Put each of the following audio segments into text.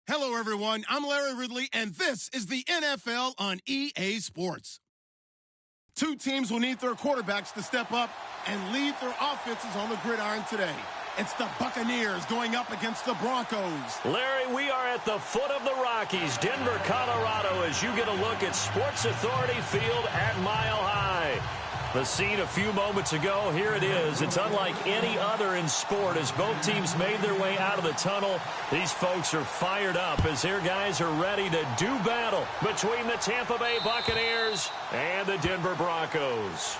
Hello, everyone. I'm Larry Ridley, and this is the NFL on EA Sports. Two teams will need their quarterbacks to step up and lead their offenses on the gridiron today. It's the Buccaneers going up against the Broncos. Larry, we are at the foot of the Rockies, Denver, Colorado, as you get a look at Sports Authority Field at Mile High. The scene a few moments ago, here it is. It's unlike any other in sport as both teams made their way out of the tunnel. These folks are fired up as their guys are ready to do battle between the Tampa Bay Buccaneers and the Denver Broncos.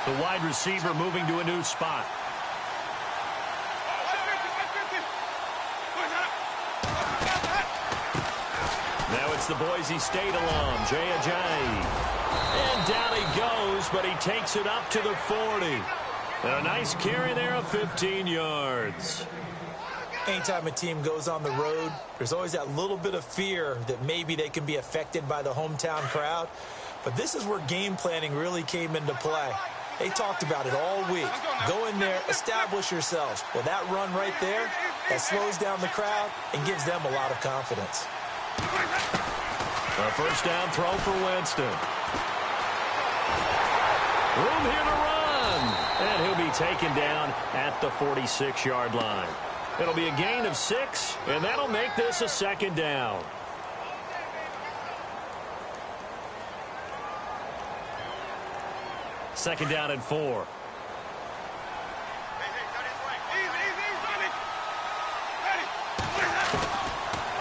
The wide receiver moving to a new spot. Now it's the Boise State alum, Jay Ajayi. And down he goes, but he takes it up to the 40. And a nice carry there of 15 yards. Anytime a team goes on the road, there's always that little bit of fear that maybe they can be affected by the hometown crowd. But this is where game planning really came into play. They talked about it all week. Go in there, establish yourselves. Well, that run right there, that slows down the crowd and gives them a lot of confidence. A first down throw for Winston. Room here to run. And he'll be taken down at the 46-yard line. It'll be a gain of 6, and that'll make this a second down. Second down and 4.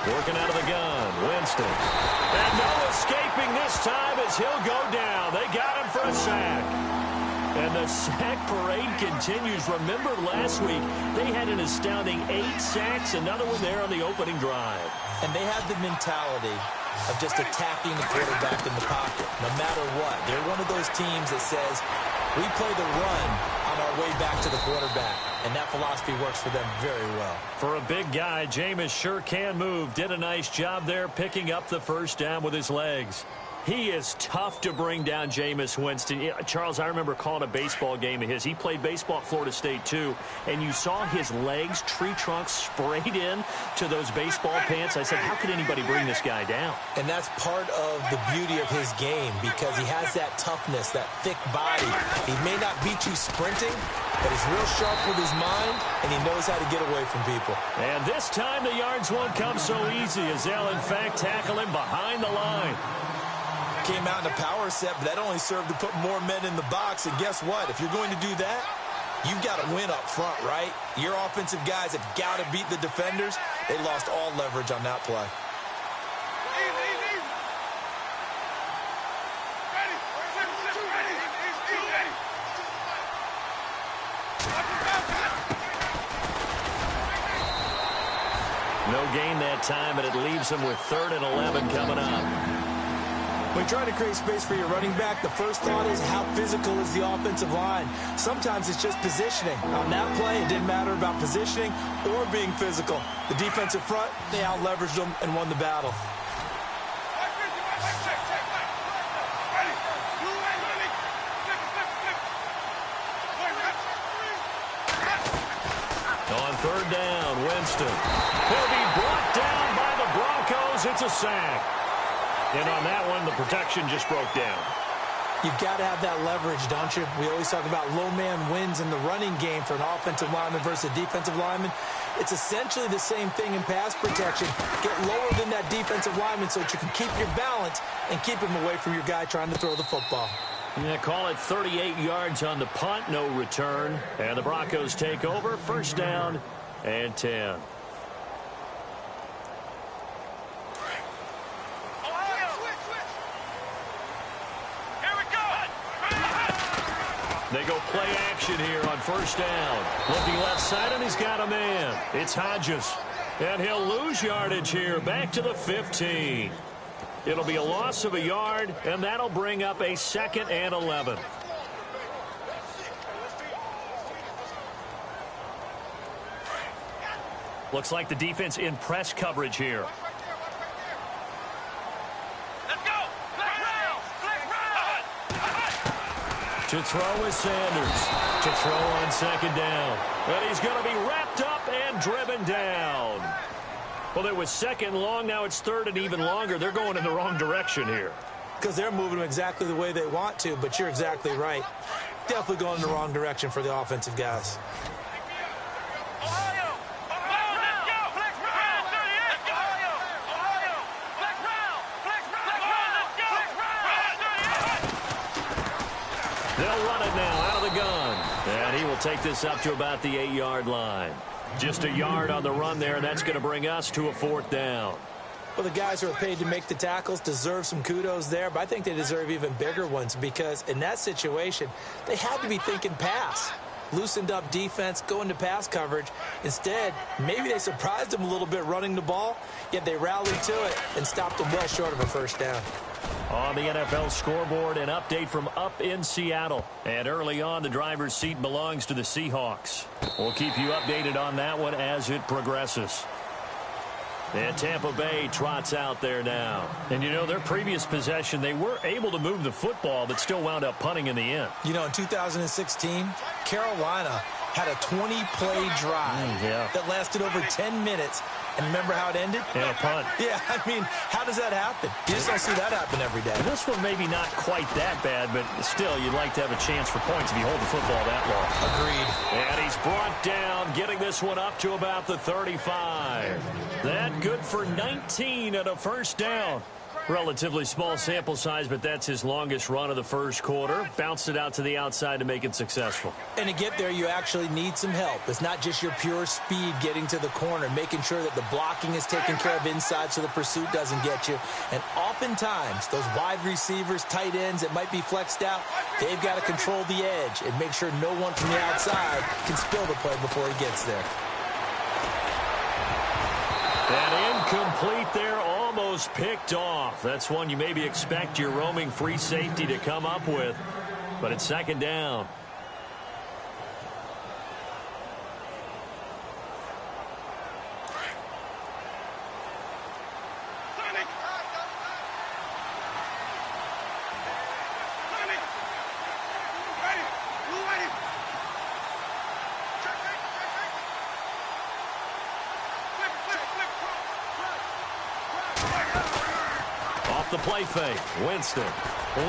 Working out of the gun, Winston. And no escaping this time as he'll go down. They got him for a sack. And the sack parade continues. Remember last week, they had an astounding 8 sacks, another one there on the opening drive. And they have the mentality of just attacking the quarterback in the pocket, no matter what. They're one of those teams that says, we play the run on our way back to the quarterback, and that philosophy works for them very well. For a big guy, Jameis sure can move. Did a nice job there picking up the first down with his legs. He is tough to bring down, Jameis Winston. Charles, I remember calling a baseball game of his. He played baseball at Florida State, too, and you saw his legs, tree trunks sprayed in to those baseball pants. I said, how could anybody bring this guy down? And that's part of the beauty of his game because he has that toughness, that thick body. He may not beat you sprinting, but he's real sharp with his mind, and he knows how to get away from people. And this time the yards won't come so easy as they'll, in fact, tackle him behind the line. Came out in a power set, but that only served to put more men in the box. And guess what? If you're going to do that, you've got to win up front, right? Your offensive guys have got to beat the defenders. They lost all leverage on that play. No gain that time, and it leaves them with 3rd and 11 coming up. When trying to create space for your running back, the first thought is how physical is the offensive line. Sometimes it's just positioning. On that play, it didn't matter about positioning or being physical. The defensive front, they out-leveraged them and won the battle. On 3rd down, Winston. He'll be brought down by the Broncos. It's a sack. And on that one, the protection just broke down. You've got to have that leverage, don't you? We always talk about low man wins in the running game for an offensive lineman versus a defensive lineman. It's essentially the same thing in pass protection. Get lower than that defensive lineman so that you can keep your balance and keep him away from your guy trying to throw the football. Yeah, call it 38 yards on the punt, no return. And the Broncos take over, first down and 10. They go play action here on first down. Looking left side, and he's got a man. It's Hodges. And he'll lose yardage here, back to the 15. It'll be a loss of a yard, and that'll bring up a 2nd and 11. Looks like the defense in press coverage here. Let's go! To throw is Sanders. To throw on 2nd down. And he's going to be wrapped up and driven down. Well, it was 2nd long. Now it's 3rd and even longer. They're going in the wrong direction here. Because they're moving them exactly the way they want to, but you're exactly right. Definitely going in the wrong direction for the offensive guys. They'll run it now out of the gun. And he will take this up to about the 8-yard line. Just a yard on the run there, and that's going to bring us to a 4th down. Well, the guys who are paid to make the tackles deserve some kudos there, but I think they deserve even bigger ones because in that situation, they had to be thinking pass. Loosened up defense, going to pass coverage. Instead, maybe they surprised them a little bit running the ball, yet they rallied to it and stopped them well short of a 1st down. On the NFL scoreboard, an update from up in Seattle. And early on, the driver's seat belongs to the Seahawks. We'll keep you updated on that one as it progresses. And Tampa Bay trots out there now. And, you know, their previous possession, they were able to move the football, but still wound up punting in the end. You know, in 2016, Carolina had a 20-play drive that lasted over 10 minutes. And remember how it ended? Yeah, a punt. Yeah, I mean, how does that happen? You just don't see that happen every day. This one maybe not quite that bad, but still, you'd like to have a chance for points if you hold the football that long. Agreed. And he's brought down, getting this one up to about the 35. That good for 19 and a 1st down. Relatively small sample size, but that's his longest run of the 1st quarter. Bounced it out to the outside to make it successful. And to get there, you actually need some help. It's not just your pure speed getting to the corner, making sure that the blocking is taken care of inside so the pursuit doesn't get you. And oftentimes, those wide receivers, tight ends that might be flexed out, they've got to control the edge and make sure no one from the outside can spill the play before he gets there. And incomplete there, almost picked off. That's one you maybe expect your roaming free safety to come up with. But it's 2nd down. The play fake. Winston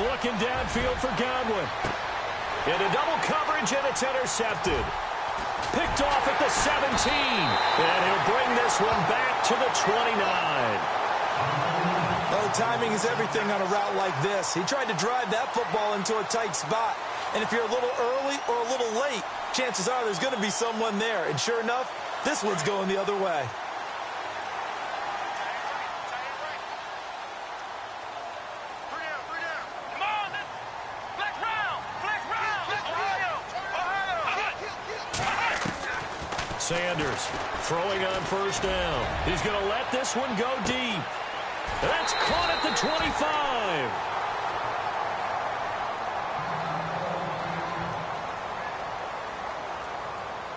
looking downfield for Godwin. Into double coverage, and it's intercepted. Picked off at the 17. And he'll bring this one back to the 29. Well, timing is everything on a route like this. He tried to drive that football into a tight spot. And if you're a little early or a little late, chances are there's going to be someone there. And sure enough, this one's going the other way. Sanders throwing on 1st down. He's going to let this one go deep. That's caught at the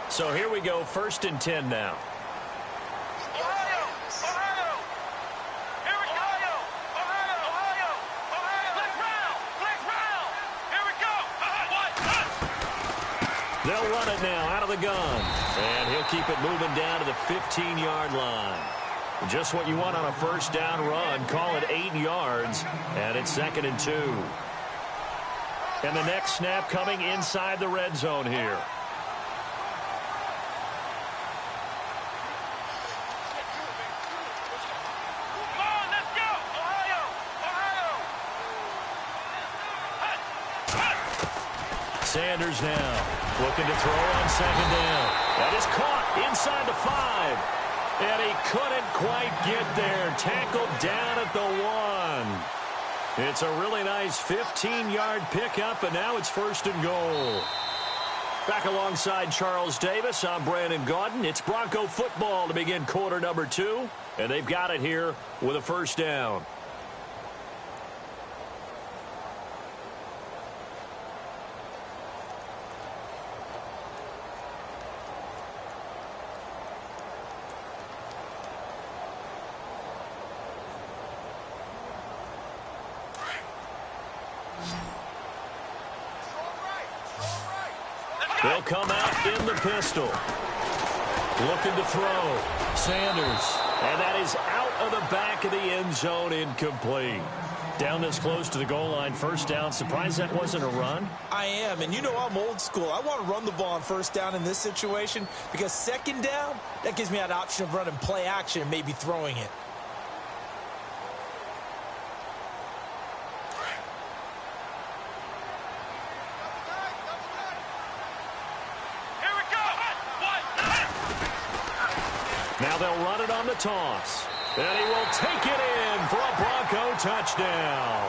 25. So here we go, 1st and 10 now. They'll run it now out of the gun. And he'll keep it moving down to the 15-yard line. Just what you want on a 1st down run. Call it 8 yards. And it's 2nd and 2. And the next snap coming inside the red zone here. Sanders now looking to throw on 2nd down. That is caught inside the 5. And he couldn't quite get there. Tackled down at the 1. It's a really nice 15-yard pickup, and now it's 1st and goal. Back alongside Charles Davis, I'm Brandon Gaudin. It's Bronco football to begin quarter number 2. And they've got it here with a 1st down. They'll come out in the pistol. Looking to throw. Sanders. And that is out of the back of the end zone, incomplete. Down this close to the goal line, first down. Surprised that wasn't a run? I am, and you know I'm old school. I want to run the ball on first down in this situation because second down, that gives me that option of running play action and maybe throwing it. Now they'll run it on the toss. And he will take it in for a Bronco touchdown.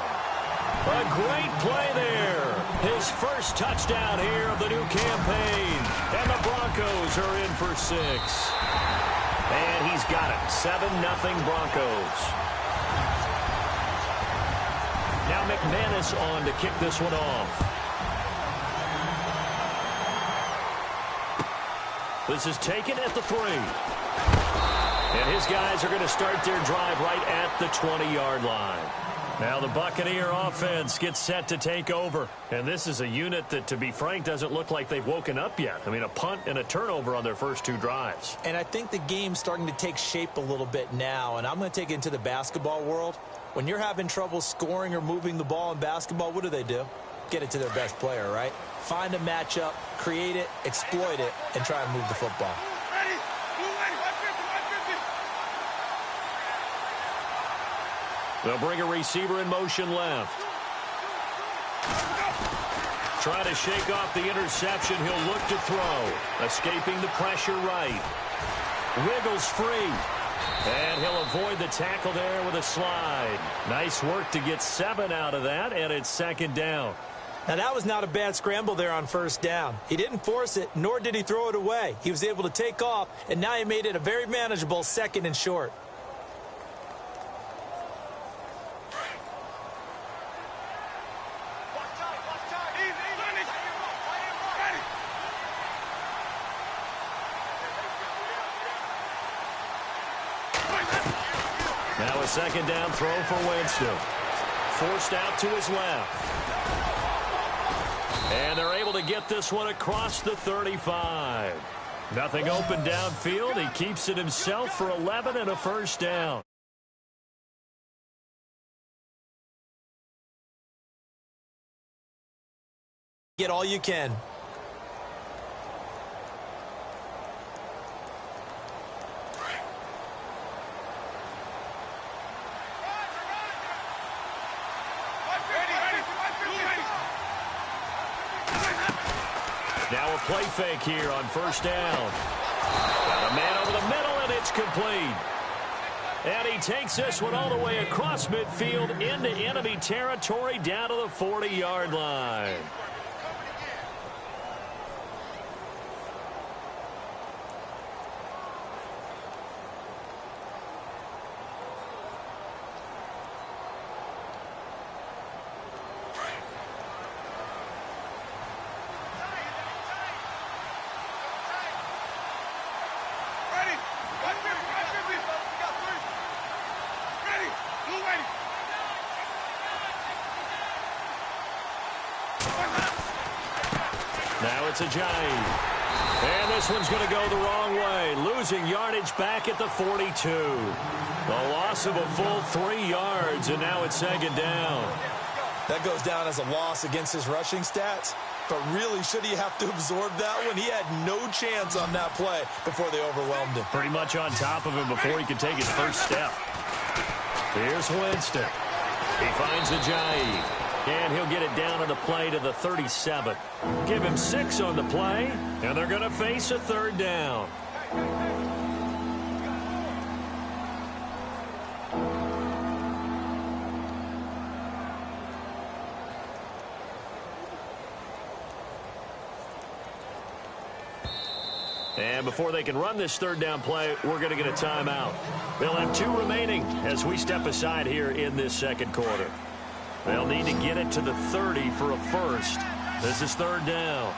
A great play there. His first touchdown here of the new campaign. And the Broncos are in for 6. And he's got it. 7-0 Broncos. Now McManus on to kick this one off. This is taken at the 3. And his guys are going to start their drive right at the 20-yard line. Now the Buccaneer offense gets set to take over. And this is a unit that, to be frank, doesn't look like they've woken up yet. I mean, a punt and a turnover on their first 2 drives. And I think the game's starting to take shape a little bit now. And I'm going to take it into the basketball world. When you're having trouble scoring or moving the ball in basketball, what do? Get it to their best player, right? Find a matchup, create it, exploit it, and try and move the football. They'll bring a receiver in motion left. Try to shake off the interception. He'll look to throw. Escaping the pressure right. Wiggles free. And he'll avoid the tackle there with a slide. Nice work to get 7 out of that, and it's second down. Now, that was not a bad scramble there on first down. He didn't force it, nor did he throw it away. He was able to take off, and now he made it a very manageable 2nd and short. Now a second down throw for Winston. Forced out to his left. And they're able to get this one across the 35. Nothing open downfield. He keeps it himself for 11 and a first down. Get all you can. Now a play fake here on first down. Got a man over the middle, and it's complete. And he takes this one all the way across midfield into enemy territory down to the 40-yard line. Now it's Ajayi. And this one's going to go the wrong way. Losing yardage back at the 42. The loss of a full 3 yards, and now it's second down. That goes down as a loss against his rushing stats. But really, should he have to absorb that one? He had no chance on that play before they overwhelmed him. Pretty much on top of him before he could take his first step. Here's Winston. He finds Ajayi. And he'll get it down on the play to the 37. Give him 6 on the play, and they're going to face a third down. And before they can run this third down play, we're going to get a timeout. They'll have 2 remaining as we step aside here in this second quarter. They'll need to get it to the 30 for a first. This is third down.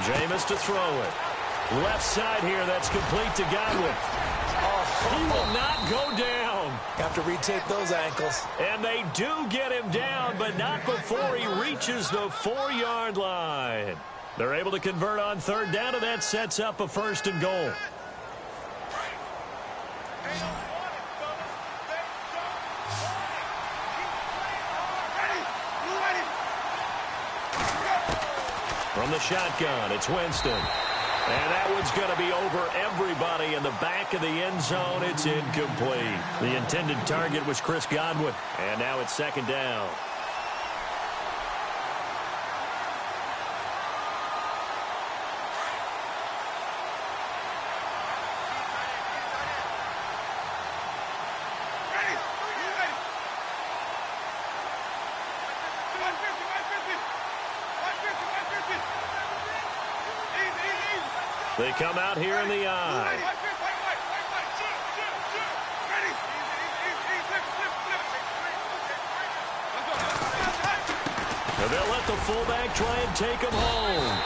Jameis to throw it. Left side here, that's complete to Godwin. He will not go down. Have to retake those ankles. And they do get him down, but not before he reaches the 4-yard line. They're able to convert on third down, and that sets up a 1st and goal. From the shotgun, it's Winston. And that one's going to be over everybody in the back of the end zone. It's incomplete. The intended target was Chris Godwin. And now it's 2nd down. They come out here in the eye. And they'll let the fullback try and take him home.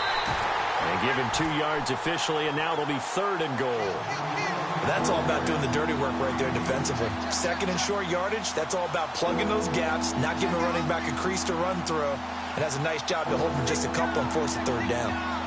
And give him 2 yards officially, and now it'll be 3rd and goal. That's all about doing the dirty work right there defensively. 2nd and short yardage, that's all about plugging those gaps, not giving the running back a crease to run through, and has a nice job to hold him just a couple and force the 3rd down.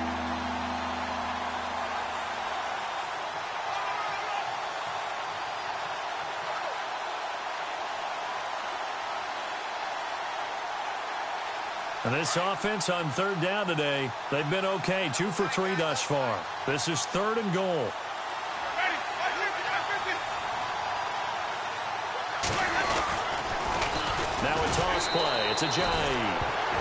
And this offense on 3rd down today, they've been okay. 2 for 3 thus far. This is 3rd and goal. Now a toss play. It's Ajayi.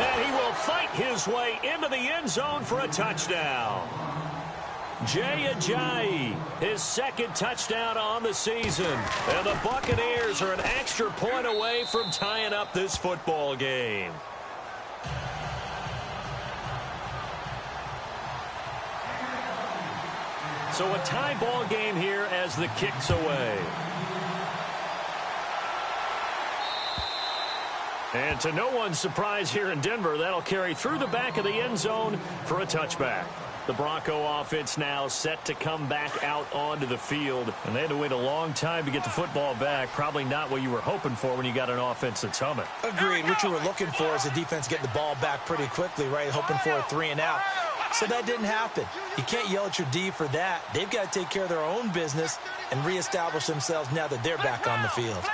And he will fight his way into the end zone for a touchdown. Jay Ajayi, his 2nd touchdown on the season. And the Buccaneers are an extra point away from tying up this football game. So a tie ball game here as the kick's away. And to no one's surprise here in Denver, that'll carry through the back of the end zone for a touchback. The Bronco offense now set to come back out onto the field. And they had to wait a long time to get the football back. Probably not what you were hoping for when you got an offense that's humming. Agreed. What you were looking for is the defense getting the ball back pretty quickly, right? Hoping for a 3 and out. So that didn't happen. You can't yell at your D for that. They've got to take care of their own business and reestablish themselves now that they're back on the field.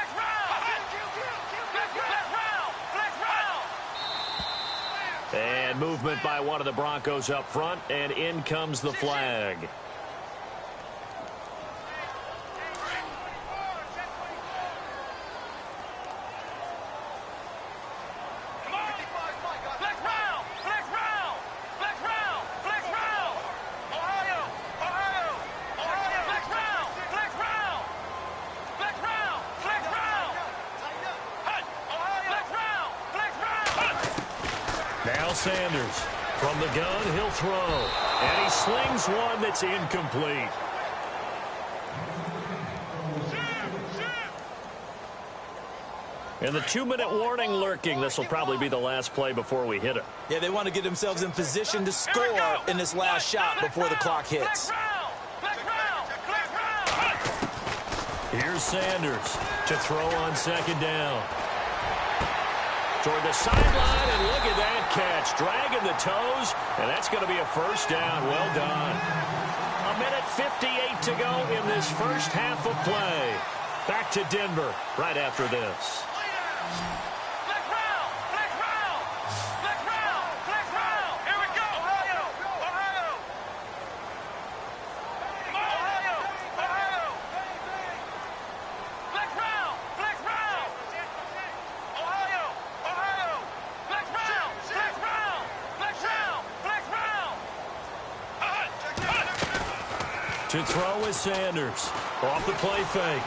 And movement by one of the Broncos up front, and in comes the flag. Sanders from the gun, he'll throw. And he slings one that's incomplete. And the 2-minute warning lurking. This will probably be the last play before we hit it. Yeah, they want to get themselves in position to score in this last shot before the clock hits. Here's Sanders to throw on 2nd down. Toward the sideline, and look at that catch. Dragging the toes, and that's going to be a 1st down. Well done. 1:58 to go in this first half of play. Back to Denver right after this. To throw is Sanders. Off the play fake.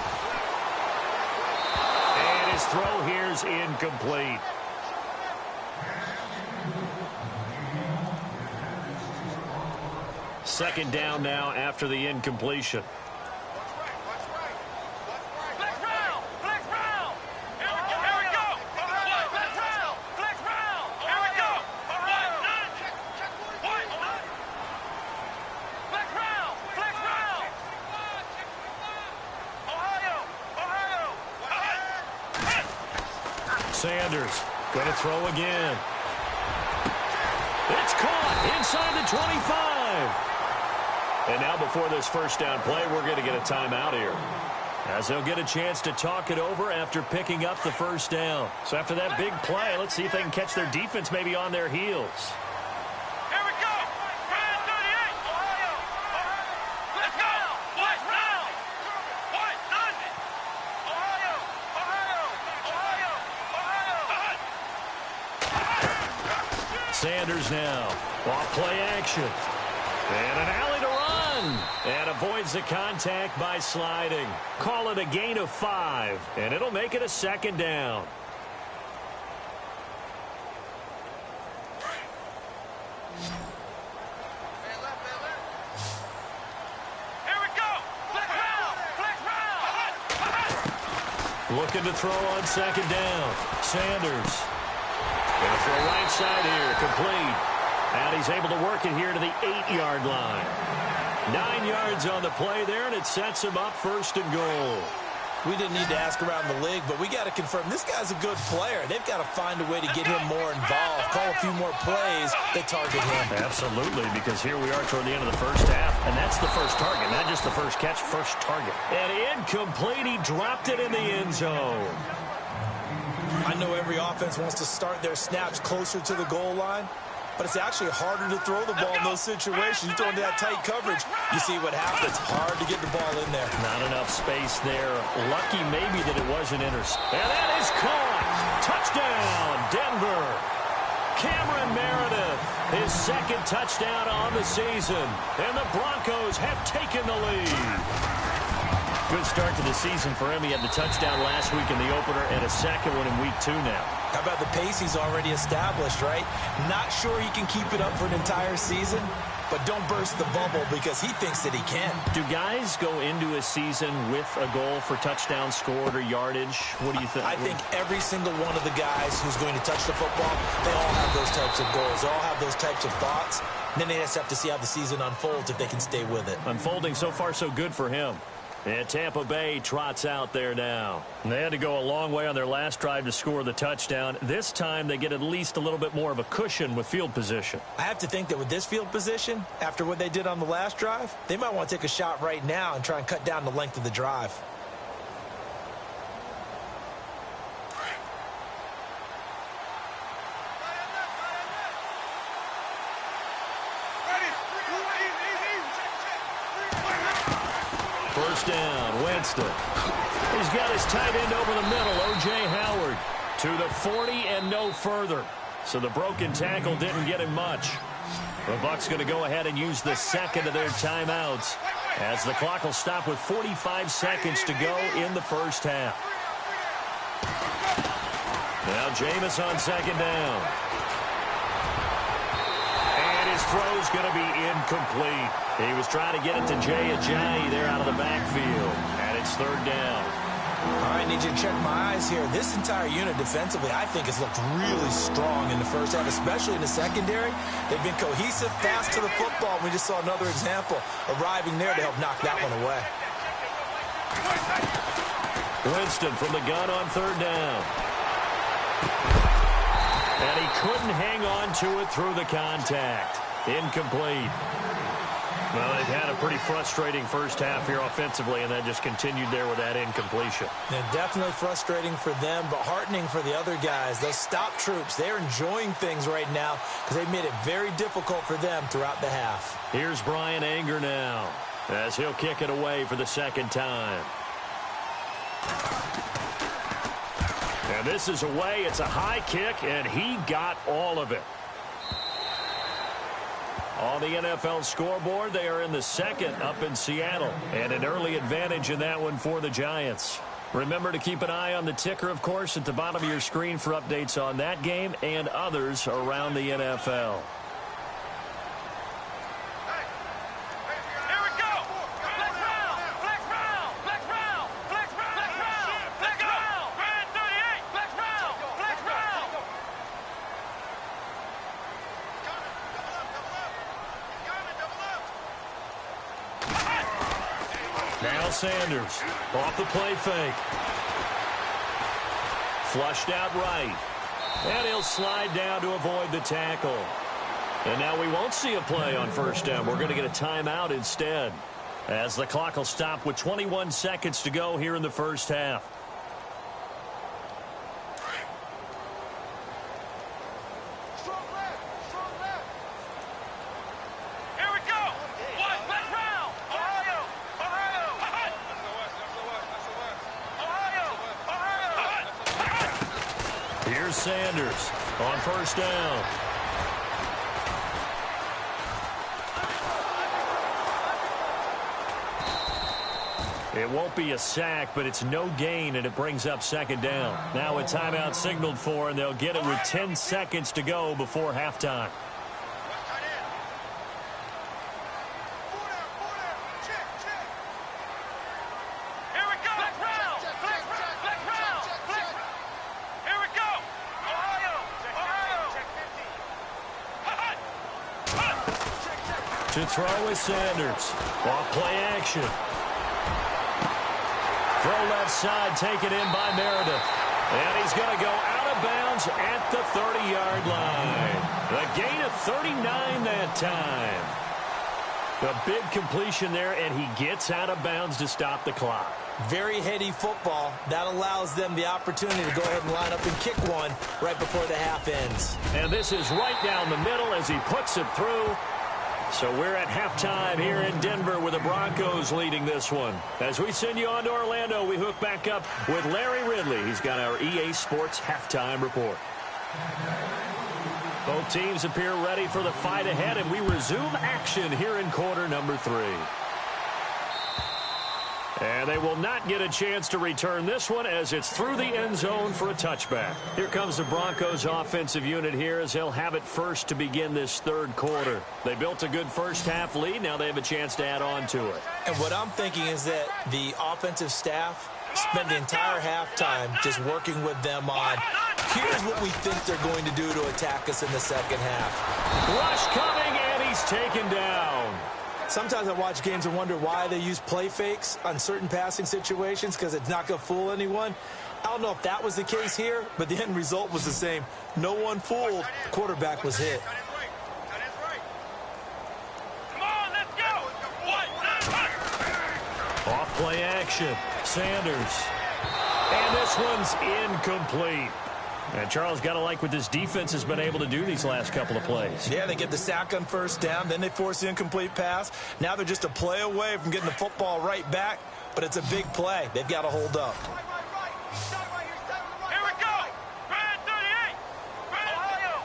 And his throw here's incomplete. Second down now after the incompletion. Sanders going to throw again. It's caught inside the 25. And now before this first down play, we're going to get a timeout here, as they'll get a chance to talk it over after picking up the first down. So after that big play, let's see if they can catch their defense maybe on their heels. Here we go. Brand 38. Ohio. Let's go. White round. White London. Ohio. Sanders now. Off play action. And an alley to run. And avoids the contact by sliding. Call it a gain of 5. And it'll make it a second down. Here we go. Flex round. Looking to throw on second down. Sanders. Going to throw right side here. Complete. And he's able to work it here to the 8-yard line. 9 yards on the play there, and it sets him up first and goal. We didn't need to ask around the league, but we got to confirm this guy's a good player. They've got to find a way to get him more involved, call a few more plays that target him. Absolutely, because here we are toward the end of the first half, and that's the first target, not just the first catch, first target. And incomplete, he dropped it in the end zone. I know every offense wants to start their snaps closer to the goal line, but it's actually harder to throw the ball in those situations. You throw into that tight coverage, you see what happens. Hard to get the ball in there. Not enough space there. Lucky maybe that it wasn't intercepted. And that is caught. Touchdown, Denver. Cameron Meredith, his second touchdown on the season. And the Broncos have taken the lead. Good start to the season for him. He had the touchdown last week in the opener and a second one in week 2 now. How about the pace he's already established, right? Not sure he can keep it up for an entire season, but don't burst the bubble because he thinks that he can. Do guys go into a season with a goal for touchdown scored or yardage? What do you think? I think every single one of the guys who's going to touch the football, they all have those types of goals. They all have those types of thoughts. And then they just have to see how the season unfolds if they can stay with it. Unfolding so far so good for him. And Tampa Bay trots out there now. And they had to go a long way on their last drive to score the touchdown. This time they get at least a little bit more of a cushion with field position. I have to think that with this field position, after what they did on the last drive, they might want to take a shot right now and try and cut down the length of the drive. First down, Winston. He's got his tight end over the middle, O.J. Howard, to the 40 and no further. So the broken tackle didn't get him much. The Bucs going to go ahead and use the second of their timeouts, as the clock will stop with 45 seconds to go in the first half. Now Jameis on second down. And his throw's going to be incomplete. He was trying to get it to Jay Ajayi there out of the backfield. And it's third down. All right, I need you to check my eyes here. This entire unit defensively, I think, has looked really strong in the first half, especially in the secondary. They've been cohesive, fast to the football. We just saw another example arriving there to help knock that one away. Winston from the gun on third down. And he couldn't hang on to it through the contact. Incomplete. Well, they've had a pretty frustrating first half here offensively, and that just continued there with that incompletion. Yeah, definitely frustrating for them, but heartening for the other guys. Those stop troops, they're enjoying things right now because they've made it very difficult for them throughout the half. Here's Brian Anger now, as he'll kick it away for the second time. And this is away. It's a high kick, and he got all of it. On the NFL scoreboard, they are in the second up in Seattle, and an early advantage in that one for the Giants. Remember to keep an eye on the ticker, of course, at the bottom of your screen for updates on that game and others around the NFL. Now Sanders off the play fake. Flushed out right. And he'll slide down to avoid the tackle. And now we won't see a play on first down. We're going to get a timeout instead, as the clock will stop with 21 seconds to go here in the first half. Here we go. What? Let's round. Ohio. Ohio. Here's Sanders on first down. It won't be a sack, but it's no gain, and it brings up second down. Now a timeout signaled for, and they'll get it with 10 seconds to go before halftime. Here we go. Let's round. Let's round. Here we go. Ohio. To throw is Sanders. Off play action. Throw left side, taken in by Meredith. And he's going to go out of bounds at the 30-yard line. The gain of 39 that time. A big completion there, and he gets out of bounds to stop the clock. Very heady football. That allows them the opportunity to go ahead and line up and kick one right before the half ends. And this is right down the middle as he puts it through. So we're at halftime here in Denver with the Broncos leading this one. As we send you on to Orlando, we hook back up with Larry Ridley. He's got our EA Sports halftime report. Both teams appear ready for the fight ahead, and we resume action here in quarter number 3. And they will not get a chance to return this one as it's through the end zone for a touchback. Here comes the Broncos offensive unit here as they'll have it first to begin this third quarter. They built a good first half lead. Now they have a chance to add on to it. And what I'm thinking is that the offensive staff spend the entire halftime just working with them on, here's what we think they're going to do to attack us in the second half. Rush coming, and he's taken down. Sometimes I watch games and wonder why they use play fakes on certain passing situations, because it's not going to fool anyone. I don't know if that was the case here, but the end result was the same. No one fooled. The quarterback was hit. Come on, let's go. Off play action. Sanders. And this one's incomplete. And Charles, got to like what this defense has been able to do these last couple of plays. Yeah, they get the sack on first down, then they force the incomplete pass. Now they're just a play away from getting the football right back, but it's a big play. They've got to hold up. Here we go. Brand 38. Ohio.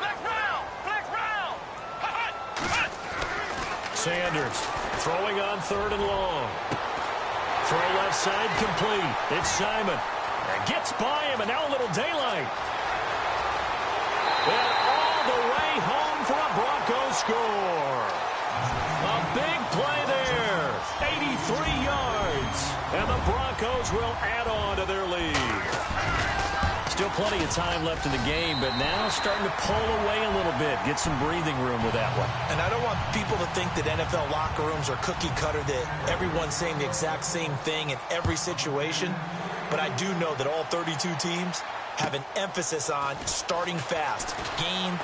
Flex round. Sanders throwing on third and long. Throw left side complete. It's Simon. Gets by him, and now a little daylight. And all the way home for a Broncos score. A big play there. 83 yards. And the Broncos will add on to their lead. Still plenty of time left in the game, but now starting to pull away a little bit. Get some breathing room with that one. And I don't want people to think that NFL locker rooms are cookie cutter, that everyone's saying the exact same thing in every situation. But I do know that all 32 teams have an emphasis on starting fast. Game,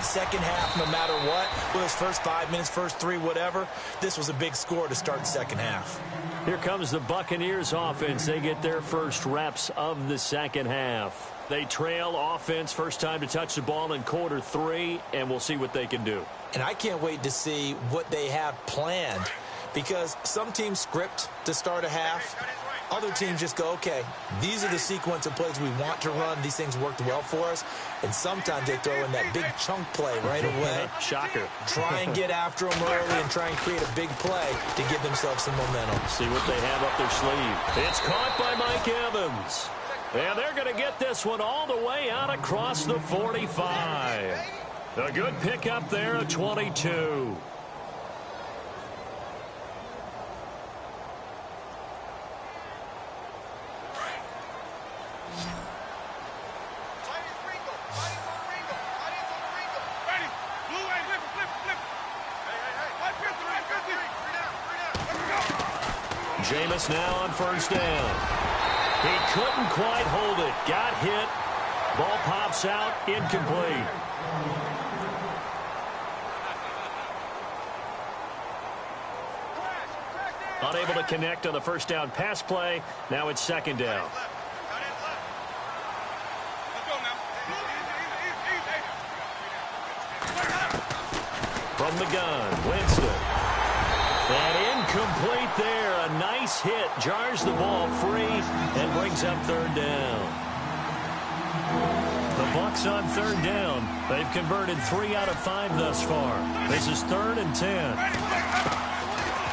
second half, no matter what. Whether it's first 5 minutes, first 3, whatever. This was a big score to start the second half. Here comes the Buccaneers offense. They get their first reps of the second half. They trail offense, first time to touch the ball in quarter 3, and we'll see what they can do. And I can't wait to see what they have planned, because some teams script to start a half. Other teams just go, okay, these are the sequence of plays we want to run. These things worked well for us. And sometimes they throw in that big chunk play right away. Shocker. Try and get after them early and try and create a big play to give themselves some momentum. See what they have up their sleeve. It's caught by Mike Evans. And they're going to get this one all the way out across the 45. A good pickup there of 22. Jameis now on first down. He couldn't quite hold it. Got hit. Ball pops out. Incomplete. Unable to connect on the first down pass play. Now it's second down. From the gun, Winston. And incomplete there. A nice hit. Jars the ball free and brings up third down. The Bucs on third down. They've converted 3 out of 5 thus far. This is 3rd and 10.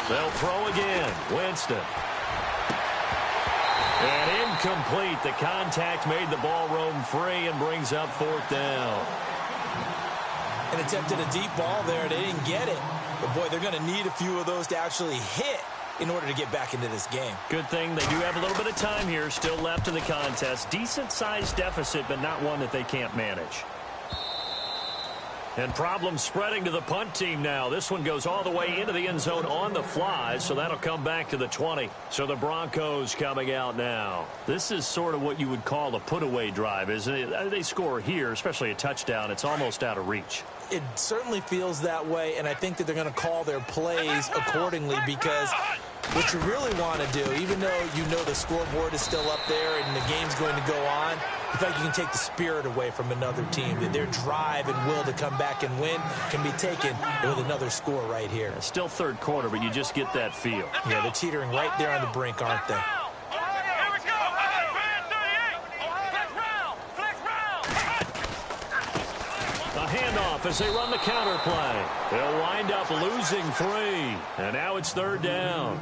They'll throw again. Winston. And incomplete. The contact made the ball roam free and brings up 4th down. And attempted a deep ball there. They didn't get it. But, boy, they're going to need a few of those to actually hit in order to get back into this game. Good thing they do have a little bit of time here still left in the contest. Decent-sized deficit, but not one that they can't manage. And problems spreading to the punt team now. This one goes all the way into the end zone on the fly, so that'll come back to the 20. So the Broncos coming out now. This is sort of what you would call a put-away drive, isn't it? They score here, especially a touchdown. It's almost out of reach. It certainly feels that way, and I think that they're going to call their plays accordingly because what you really want to do, even though you know the scoreboard is still up there and the game's going to go on, I feel like you can take the spirit away from another team. That their drive and will to come back and win can be taken with another score right here. It's still third quarter, but you just get that feel. Yeah, they're teetering right there on the brink, aren't they? Handoff as they run the counter play. They'll wind up losing 3. And now it's third down.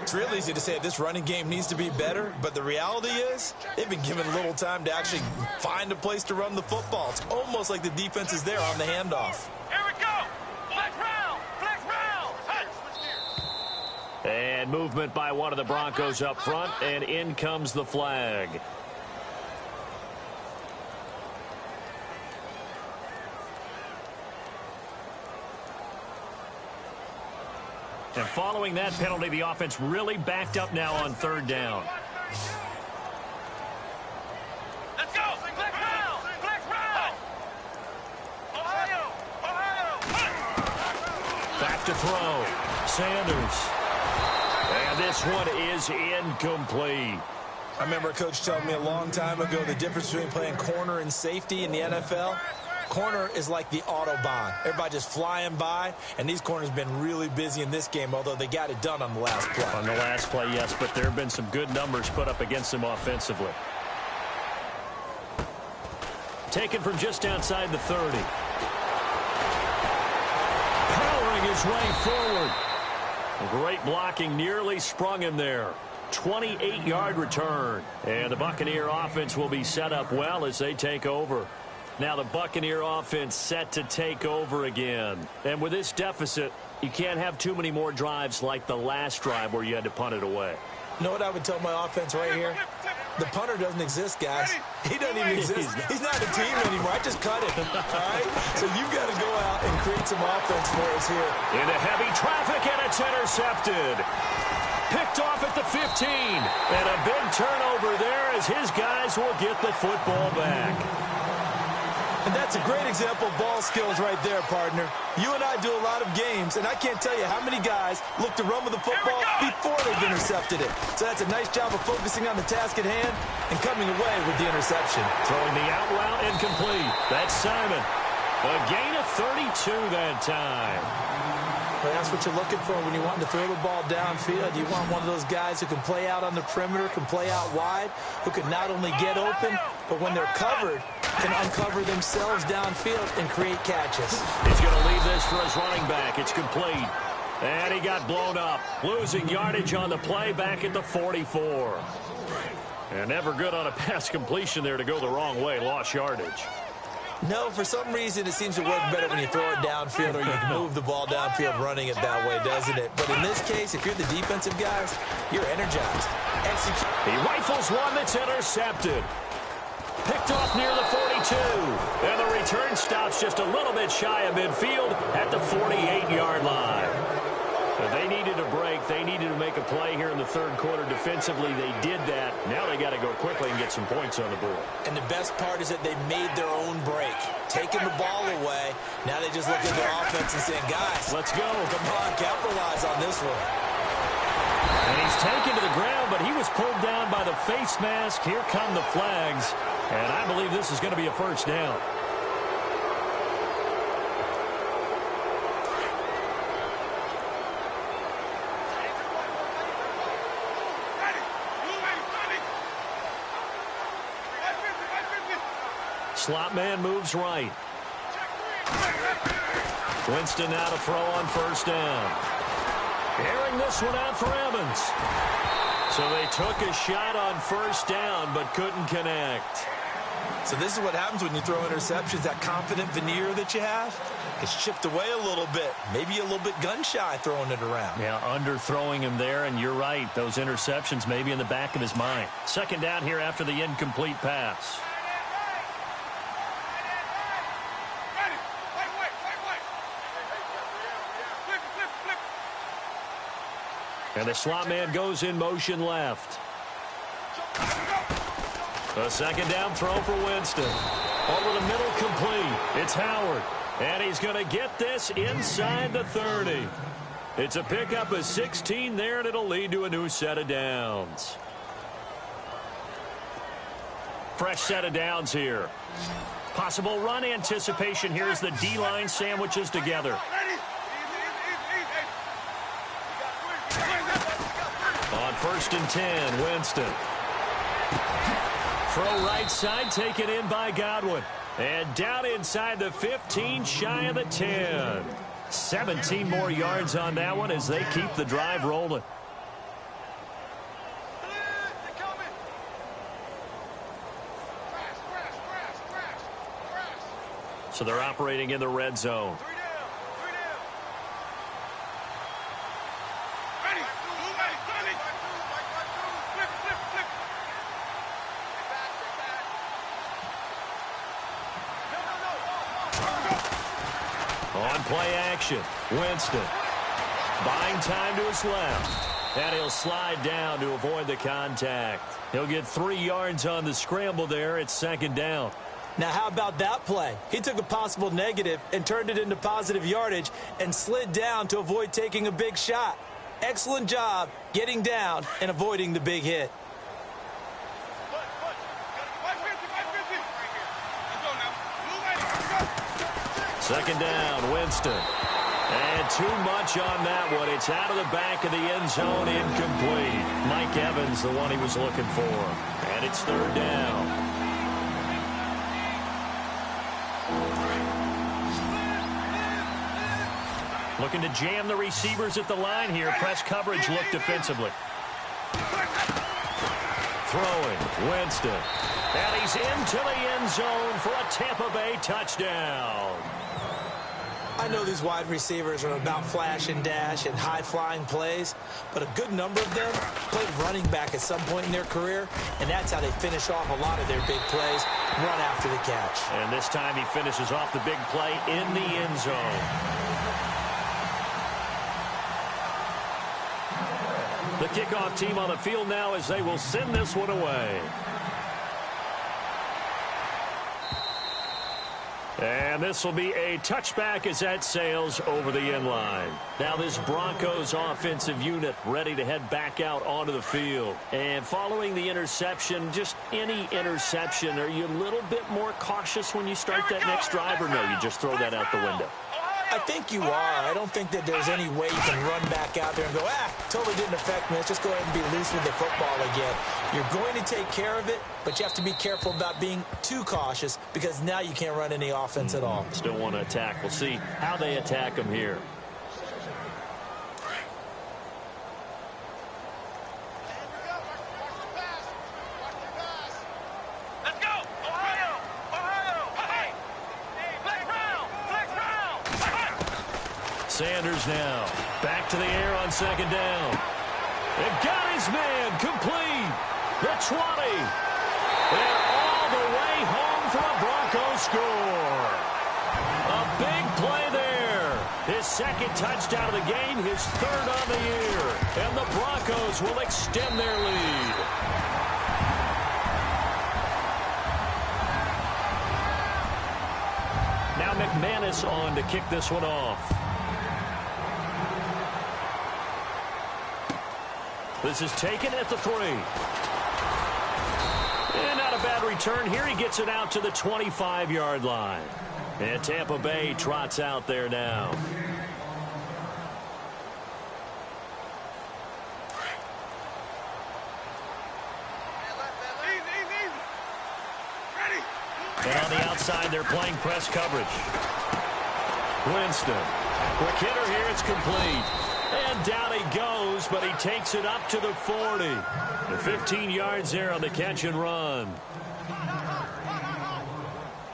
It's real easy to say this running game needs to be better, but the reality is they've been given little time to actually find a place to run the football. It's almost like the defense is there on the handoff. Here we go. Flex round. Flex round. And movement by one of the Broncos up front, and in comes the flag. And following that penalty, the offense really backed up now on third down. Let's go. Flex round. Flex round. Ohio. Back to throw. Sanders. And this one is incomplete. I remember a coach telling me a long time ago the difference between playing corner and safety in the NFL. Corner is like the Autobahn. Everybody just flying by, and these corners have been really busy in this game, although they got it done on the last play. On the last play, yes, but there have been some good numbers put up against them offensively. Taken from just outside the 30. Powering his way forward. Great blocking, nearly sprung him there. 28-yard return. And the Buccaneer offense will be set up well as they take over. Now the Buccaneer offense set to take over again. And with this deficit, you can't have too many more drives like the last drive where you had to punt it away. You know what I would tell my offense right here? The punter doesn't exist, guys. He doesn't even exist. He's not a team anymore. I just cut him. All right? So you've got to go out and create some offense for us here. Into heavy traffic, and it's intercepted. Picked off at the 15. And a big turnover there as his guys will get the football back. And that's a great example of ball skills right there, partner. You and I do a lot of games, and I can't tell you how many guys look to run with the football before they've intercepted it. So that's a nice job of focusing on the task at hand and coming away with the interception. Throwing the out route incomplete. That's Simon. A gain of 32 that time. Well, that's what you're looking for when you want to throw the ball downfield. You want one of those guys who can play out on the perimeter, can play out wide, who can not only get open, but when they're covered, can uncover themselves downfield and create catches. He's going to leave this for his running back. It's complete. And he got blown up. Losing yardage on the play back at the 44. And never good on a pass completion there to go the wrong way. Lost yardage. No, for some reason it seems to work better when you throw it downfield or you can move the ball downfield running it that way, doesn't it? But in this case, if you're the defensive guys, you're energized. Execute. He rifles one that's intercepted. Picked off near the 42. And the return stops just a little bit shy of midfield at the 48-yard line. They needed a break. They needed to make a play here in the third quarter. Defensively, they did that. Now they got to go quickly and get some points on the board. And the best part is that they made their own break. Taking the ball away. Now they just look at their offense and saying, guys, let's go. Come on, capitalize on this one. And he's taken to the ground, but he was pulled down by the face mask. Here come the flags. And I believe this is going to be a first down. Slot man moves right. Winston now to throw on first down. Airing this one out for Evans. So they took a shot on first down but couldn't connect. So this is what happens when you throw interceptions. That confident veneer that you have gets chipped away a little bit. Maybe a little bit gun-shy throwing it around. Yeah, underthrowing him there, and you're right. Those interceptions may be in the back of his mind. Second down here after the incomplete pass. And the slot man goes in motion left. A second down throw for Winston. Over the middle, complete. It's Howard. And he's going to get this inside the 30. It's a pickup of 16 there, and it'll lead to a new set of downs. Fresh set of downs here. Possible run anticipation here as the D-line sandwiches together. On 1st and 10, Winston. Throw right side, taken in by Godwin. And down inside the 15, shy of the 10. 17 more yards on that one as they keep the drive rolling. So they're operating in the red zone. On play action, Winston buying time to his left, and he'll slide down to avoid the contact. He'll get 3 yards on the scramble there. It's second down. Now, how about that play? He took a possible negative and turned it into positive yardage and slid down to avoid taking a big shot. Excellent job getting down and avoiding the big hit. Second down, Winston. And too much on that one. It's out of the back of the end zone, incomplete. Mike Evans, the one he was looking for. And it's third down. Looking to jam the receivers at the line here. Press coverage look defensively. Throwing, Winston. And he's into the end zone for a Tampa Bay touchdown. I know these wide receivers are about flash and dash and high-flying plays, but a good number of them played running back at some point in their career, and that's how they finish off a lot of their big plays, run after the catch. And this time he finishes off the big play in the end zone. The kickoff team on the field now as they will send this one away. And this will be a touchback as that sails over the end line. Now this Broncos offensive unit ready to head back out onto the field. And following the interception, just any interception, are you a little bit more cautious when you start that next drive, or no, you just throw that out the window? I think you are. I don't think that there's any way you can run back out there and go, totally didn't affect me. Let's just go ahead and be loose with the football again. You're going to take care of it, but you have to be careful about being too cautious because now you can't run any offense at all. Still want to attack. We'll see how they attack them here. Sanders now back to the air on second down. And got his man complete. The 20. And all the way home for a Broncos score. A big play there. His second touchdown of the game, his third on the year. And the Broncos will extend their lead. Now McManus on to kick this one off. This is taken at the 3. And not a bad return here. He gets it out to the 25-yard line. And Tampa Bay trots out there now. And on the outside, they're playing press coverage. Winston. Quick hitter here. It's complete. And down he goes, but he takes it up to the 40. The 15 yards there on the catch and run.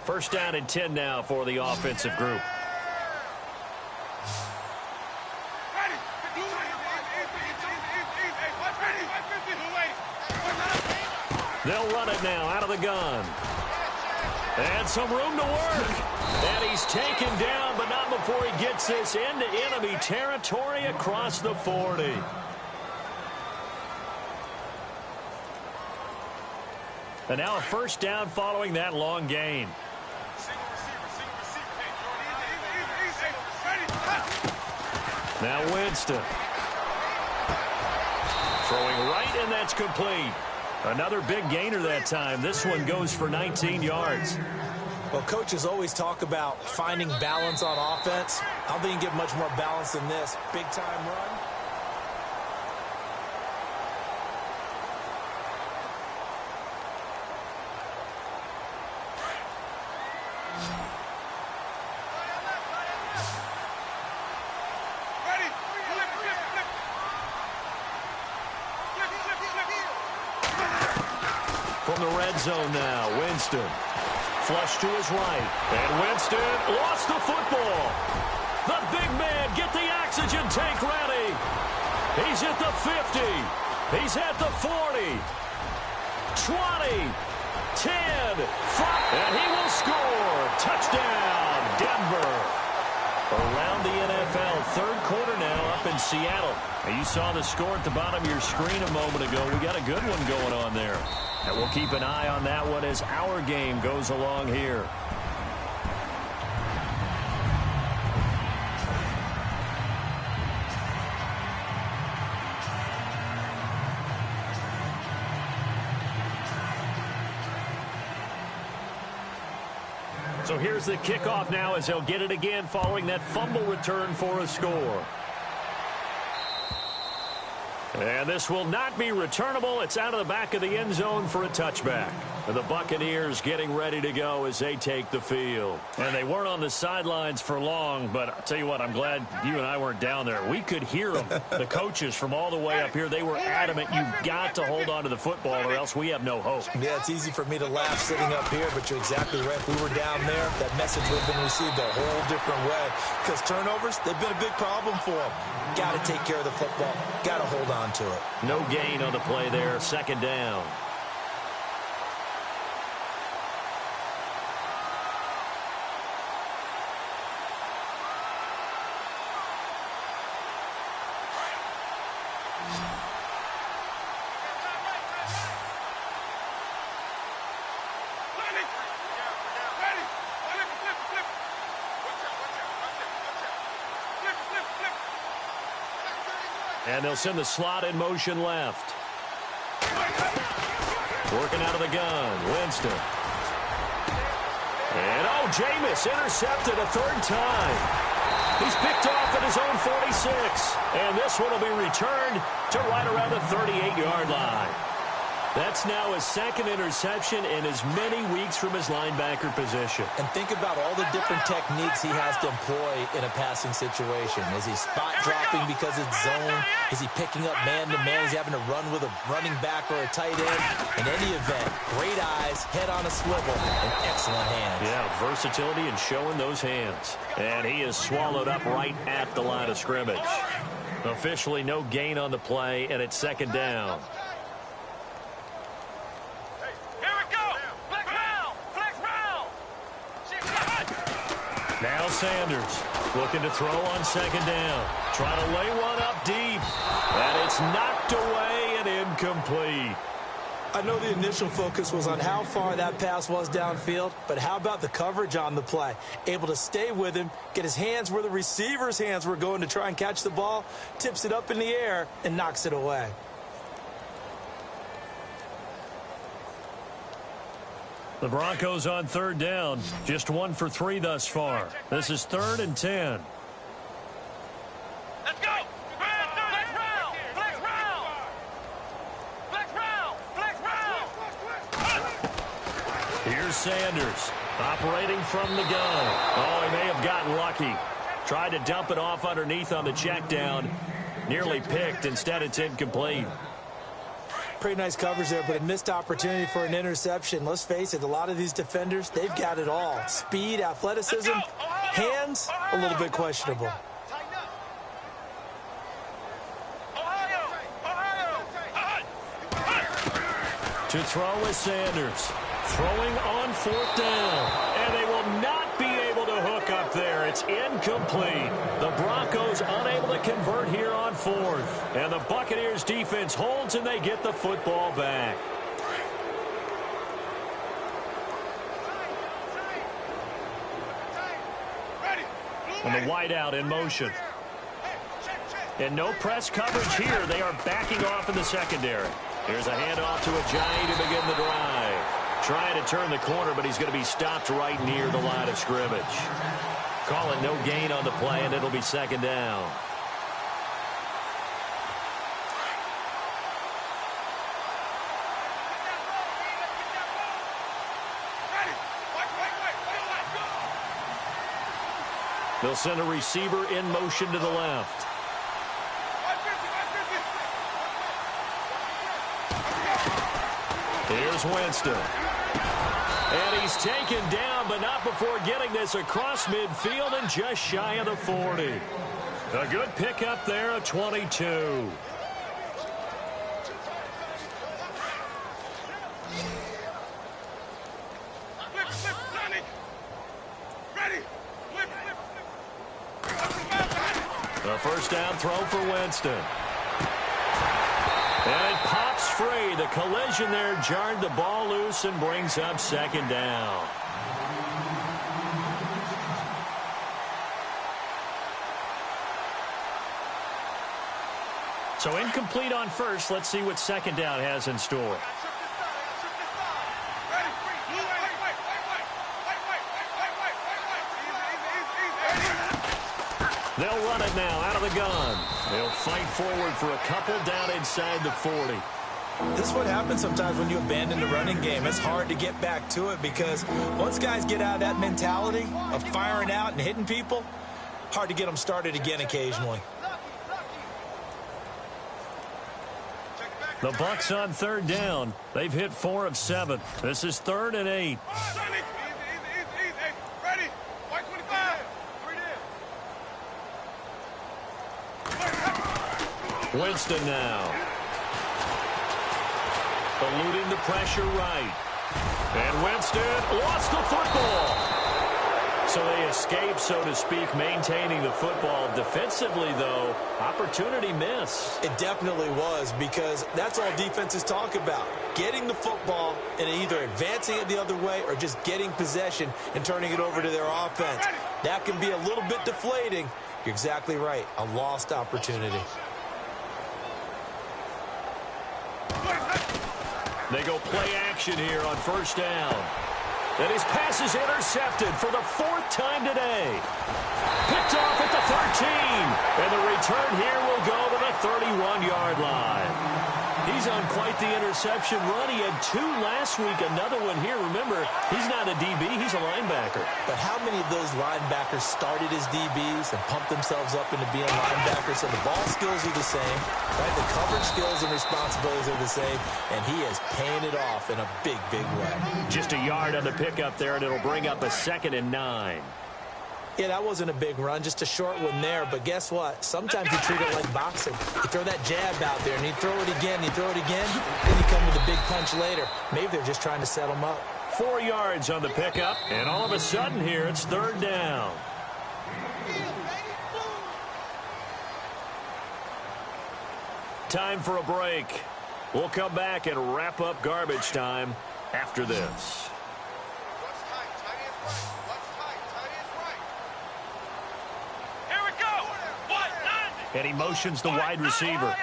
First down and 10 now for the offensive group. They'll run it now out of the gun. And some room to work. And he's taken down, but not before he gets this into enemy territory across the 40. And now a first down following that long gain. Now Winston. Throwing right, and that's complete. Another big gainer that time. This one goes for 19 yards. Well, coaches always talk about finding balance on offense. I don't think you can get much more balance than this. Big-time run. From the red zone now, Winston. Flush to his right. And Winston lost the football. The big man, get the oxygen tank ready. He's at the 50. He's at the 40. 20. 10. 5. And he will score. Touchdown, Denver. Around the NFL, third quarter now up in Seattle. And you saw the score at the bottom of your screen a moment ago. We got a good one going on there. And we'll keep an eye on that one as our game goes along here. So here's the kickoff now as they'll get it again following that fumble return for a score. And this will not be returnable. It's out of the back of the end zone for a touchback. And the Buccaneers getting ready to go as they take the field. And they weren't on the sidelines for long, but I'll tell you what, I'm glad you and I weren't down there. We could hear them, the coaches from all the way up here. They were adamant, you've got to hold on to the football or else we have no hope. Yeah, it's easy for me to laugh sitting up here, but you're exactly right. If we were down there, that message would have been received a whole different way. Because turnovers, they've been a big problem for them. Got to take care of the football. Got to hold on to it. No gain on the play there. Second down. And they'll send the slot in motion left. Working out of the gun, Winston. And, Jameis intercepted a third time. He's picked off at his own 46. And this one will be returned to right around the 38-yard line. That's now his second interception in as many weeks from his linebacker position. And think about all the different techniques he has to employ in a passing situation. Is he spot dropping because it's zone? Is he picking up man-to-man? Is he having to run with a running back or a tight end? In any event, great eyes, head on a swivel, and excellent hands. Yeah, versatility and showing those hands. And he is swallowed up right at the line of scrimmage. Officially no gain on the play, and it's second down. Now Sanders looking to throw on second down. Try to lay one up deep. And it's knocked away and incomplete. I know the initial focus was on how far that pass was downfield, but how about the coverage on the play? Able to stay with him, get his hands where the receiver's hands were going to try and catch the ball, tips it up in the air, and knocks it away. The Broncos on third down. Just 1 for 3 thus far. This is 3rd and 10. Let's go. Flex round. Flex round. Flex round. Flex round. Here's Sanders operating from the gun. Oh, he may have gotten lucky. Tried to dump it off underneath on the check down. Nearly picked. Instead, it's incomplete. Pretty nice coverage there, but a missed opportunity for an interception. Let's face it, a lot of these defenders, they've got it all. Speed, athleticism, hands, a little bit questionable. To throw is Sanders. Throwing on 4th down. And they will not be able to hook up there. It's incomplete. The Broncos unable to convert here on 4th. And the Buccaneers defense holds and they get the football back. And the wideout in motion. And no press coverage here. They are backing off in the secondary. Here's a handoff to Ajayi to begin the drive. Trying to turn the corner, but he's going to be stopped right near the line of scrimmage. Call it no gain on the play, and it'll be 2nd down. They'll send a receiver in motion to the left. Here's Winston. And he's taken down, but not before getting this across midfield and just shy of the 40. A good pickup there of 22. The first down throw for Winston. And it pops free. The collision there jarred the ball loose and brings up 2nd down. So incomplete on first. Let's see what 2nd down has in store. They'll run it now out of the gun. They'll fight forward for a couple down inside the 40. This is what happens sometimes when you abandon the running game. It's hard to get back to it because once guys get out of that mentality of firing out and hitting people, hard to get them started again occasionally. The Bucs on 3rd down. They've hit 4 of 7. This is 3rd and 8. Winston now. Eluding the pressure right. And Winston lost the football. So they escape, so to speak, maintaining the football. Defensively, though, opportunity miss. It definitely was, because that's all defenses talk about. Getting the football and either advancing it the other way or just getting possession and turning it over to their offense. That can be a little bit deflating. You're exactly right. A lost opportunity. They go play action here on 1st down. And his pass is intercepted for the 4th time today. Picked off at the 13. And the return here will go to the 31-yard line. He's on quite the interception run. He had 2 last week, another one here. Remember, he's not a DB, he's a linebacker. But how many of those linebackers started as DBs and pumped themselves up into being linebackers? So the ball skills are the same, right? The coverage skills and responsibilities are the same, and he is paying it off in a big, big way. Just a yard on the pickup there, and it'll bring up a 2nd and 9. Yeah, that wasn't a big run, just a short one there. But guess what? Sometimes you treat it like boxing. You throw that jab out there, and you throw it again, you throw it again, then you come with a big punch later. Maybe they're just trying to set them up. 4 yards on the pickup, and all of a sudden here, it's 3rd down. Time for a break. We'll come back and wrap up garbage time after this. Here we go. And he motions the wide receiver.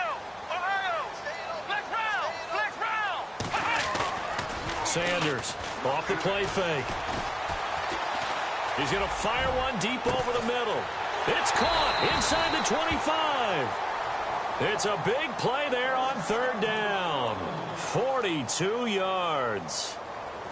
Sanders off the play fake. He's going to fire one deep over the middle. It's caught inside the 25. It's a big play there on third down. 42 yards.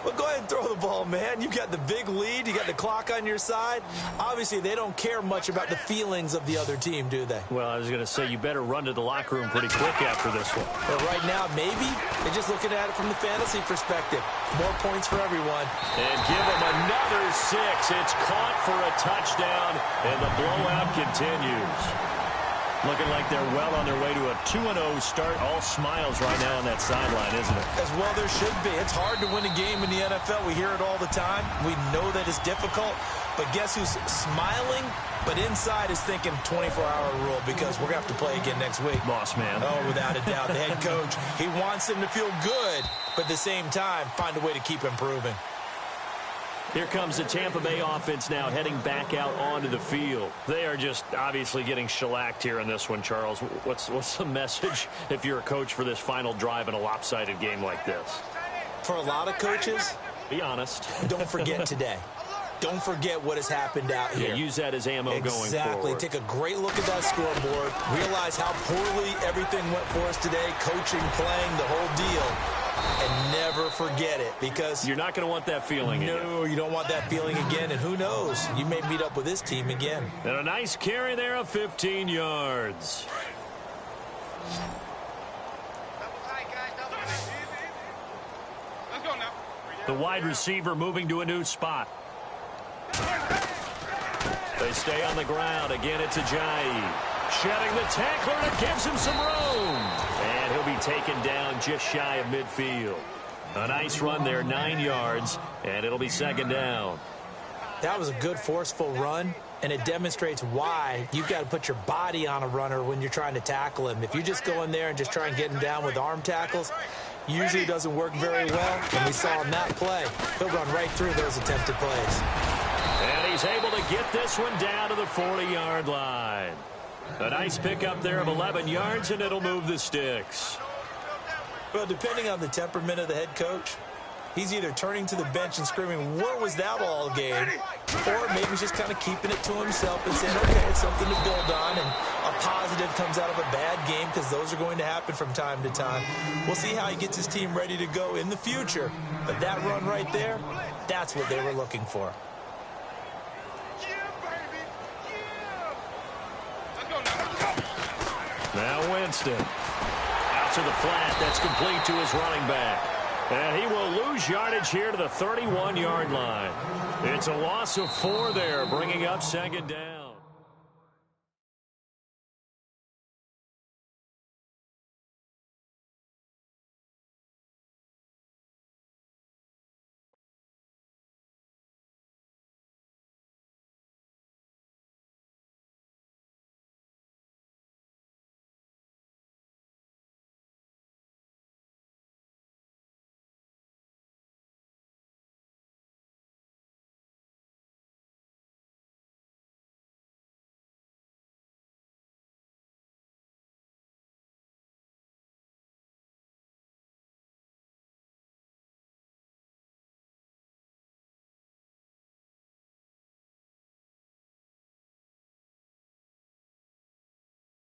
Well, go ahead and throw the ball, man. You got the big lead. You got the clock on your side. Obviously, they don't care much about the feelings of the other team, do they? Well, I was going to say, you better run to the locker room pretty quick after this one. But right now, maybe they're just looking at it from the fantasy perspective. More points for everyone. And give them another 6. It's caught for a touchdown, and the blowout continues. Looking like they're well on their way to a 2-0 start. All smiles right now on that sideline, isn't it? As well there should be. It's hard to win a game in the NFL. We hear it all the time. We know that it's difficult. But guess who's smiling? But inside is thinking 24-hour rule because we're going to have to play again next week. Boss man. Oh, without a doubt. The head coach, he wants them to feel good, but at the same time, find a way to keep improving. Here comes the Tampa Bay offense now heading back out onto the field. They are just obviously getting shellacked here in this one, Charles. What's the message if you're a coach for this final drive in a lopsided game like this? For a lot of coaches, be honest. Don't forget today. Don't forget what has happened out here. Yeah, use that as ammo going forward. Exactly. Take a great look at that scoreboard. Realize how poorly everything went for us today. Coaching, playing, the whole deal. And never forget it because you're not going to want that feeling again. No, you don't want that feeling again. And who knows? You may meet up with this team again. And a nice carry there of 15 yards. Let's go now. The wide receiver moving to a new spot. They stay on the ground. Again, it's Ajayi. Shedding the tackler, and it gives him some room. And he'll be taken down just shy of midfield. A nice run there, 9 yards, and it'll be second down. That was a good, forceful run, and it demonstrates why you've got to put your body on a runner when you're trying to tackle him. If you just go in there and just try and get him down with arm tackles, usually doesn't work very well. And we saw in that play, he'll run right through those attempted plays. And he's able to get this one down to the 40-yard line. A nice pickup there of 11 yards, and it'll move the sticks. Well, depending on the temperament of the head coach, he's either turning to the bench and screaming, where was that all game? Or maybe he's just kind of keeping it to himself and saying, okay, it's something to build on, and a positive comes out of a bad game because those are going to happen from time to time. We'll see how he gets his team ready to go in the future. But that run right there, that's what they were looking for. Now Winston. Out to the flat. That's complete to his running back. And he will lose yardage here to the 31-yard line. It's a loss of 4 there, bringing up second down.